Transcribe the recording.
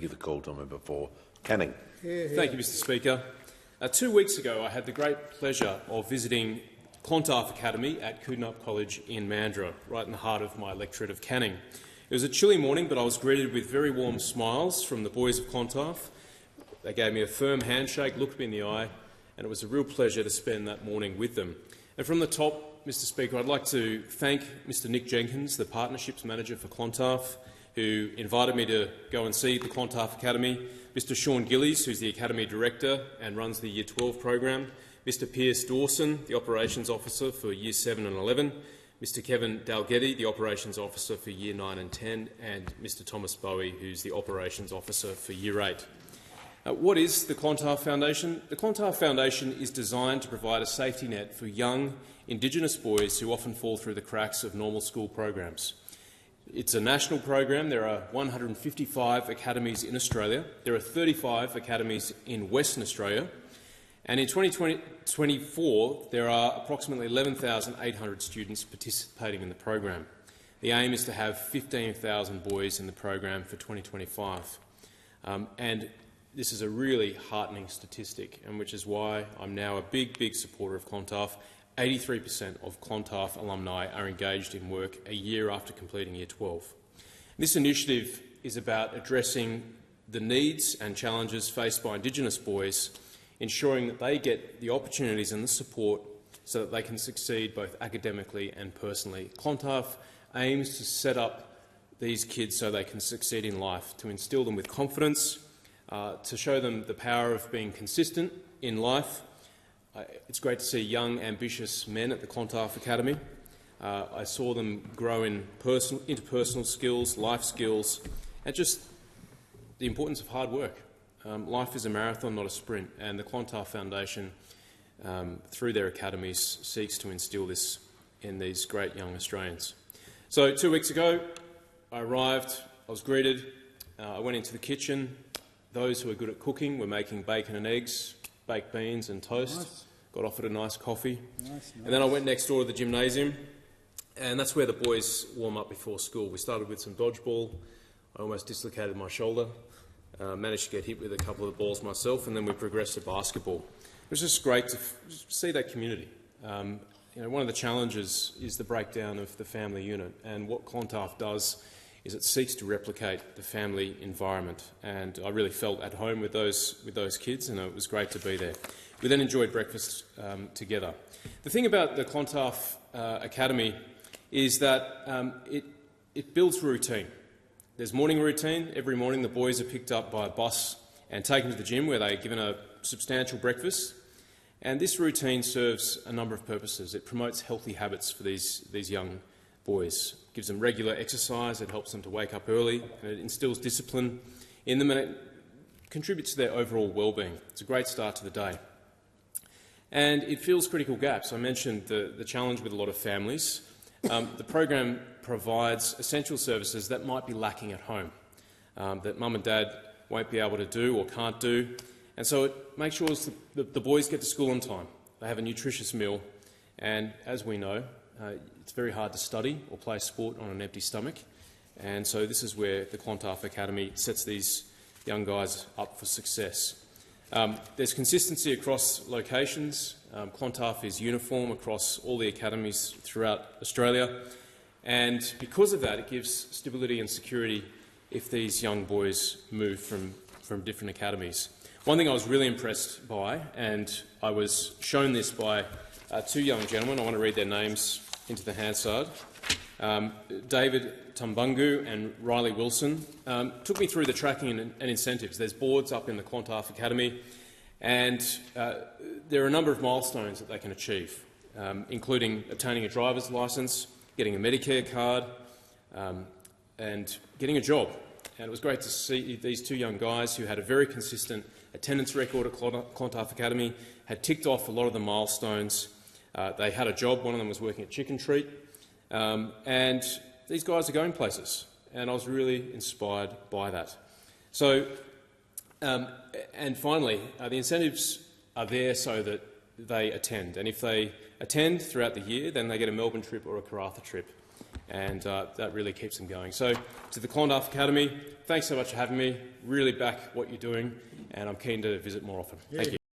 Give the call to member for Canning. Thank you, Mr Speaker. 2 weeks ago, I had the great pleasure of visiting Clontarf Academy at Coodanup College in Mandurah, right in the heart of my electorate of Canning. It was a chilly morning, but I was greeted with very warm smiles from the boys of Clontarf. They gave me a firm handshake, looked me in the eye, and it was a real pleasure to spend that morning with them. And from the top, Mr Speaker, I'd like to thank Mr Nick Jenkins, the Partnerships Manager for Clontarf, who invited me to go and see the Clontarf Academy, Mr Sean Gillies, who's the Academy Director and runs the Year 12 program, Mr Pierce Dawson, the Operations Officer for Year 7 and 11, Mr Kevin Dalgetty, the Operations Officer for Year 9 and 10, and Mr Thomas Bowie, who's the Operations Officer for Year 8. What is the Clontarf Foundation? The Clontarf Foundation is designed to provide a safety net for young Indigenous boys who often fall through the cracks of normal school programs. It's a national program. There are 155 academies in Australia. There are 35 academies in Western Australia. And in 2024, there are approximately 11,800 students participating in the program. The aim is to have 15,000 boys in the program for 2025. And this is a really heartening statistic, and which is why I'm now a big supporter of Clontarf. 83% of Clontarf alumni are engaged in work a year after completing Year 12. This initiative is about addressing the needs and challenges faced by Indigenous boys, ensuring that they get the opportunities and the support so that they can succeed both academically and personally. Clontarf aims to set up these kids so they can succeed in life, to instil them with confidence, to show them the power of being consistent in life. It's great to see young, ambitious men at the Clontarf Academy. I saw them grow in interpersonal skills, life skills, and just the importance of hard work. Life is a marathon, not a sprint, and the Clontarf Foundation, through their academies, seeks to instil this in these great young Australians. So 2 weeks ago, I arrived, I was greeted, I went into the kitchen. Those who are good at cooking were making bacon and eggs, baked beans and toast. Nice. Got offered a nice coffee. Nice. And then I went next door to the gymnasium, and that's where the boys warm up before school. We started with some dodgeball. I almost dislocated my shoulder, managed to get hit with a couple of the balls myself, and then we progressed to basketball. It was just great to see that community. One of the challenges is the breakdown of the family unit, and what Clontarf does is it seeks to replicate the family environment, and I really felt at home with those kids, and it was great to be there. We then enjoyed breakfast together. The thing about the Clontarf Academy is that it builds routine. There's morning routine. Every morning the boys are picked up by a bus and taken to the gym, where they're given a substantial breakfast. And this routine serves a number of purposes. It promotes healthy habits for these young boys. It gives them regular exercise, it helps them to wake up early, and it instills discipline in them, and it contributes to their overall well-being. It's a great start to the day. And it fills critical gaps. I mentioned the challenge with a lot of families. The program provides essential services that might be lacking at home, that mum and dad won't be able to do or can't do. And so it makes sure the boys get to school on time. They have a nutritious meal, and as we know, it's very hard to study or play sport on an empty stomach, and so this is where the Clontarf Academy sets these young guys up for success. There's consistency across locations. Clontarf is uniform across all the academies throughout Australia, and because of that, it gives stability and security if these young boys move from different academies. One thing I was really impressed by, and I was shown this by two young gentlemen, I want to read their names into the Hansard. David Tumbungu and Riley Wilson took me through the tracking and incentives. There's boards up in the Clontarf Academy, and there are a number of milestones that they can achieve, including obtaining a driver's licence, getting a Medicare card, and getting a job. And it was great to see these two young guys who had a very consistent attendance record at Clontarf Academy, had ticked off a lot of the milestones. They had a job. One of them was working at Chicken Treat. And these guys are going places, and I was really inspired by that. So, and finally, the incentives are there so that they attend. And if they attend throughout the year, then they get a Melbourne trip or a Karratha trip. and that really keeps them going. So, to the Clontarf Academy, thanks so much for having me. Really back what you're doing, and I'm keen to visit more often. Thank you.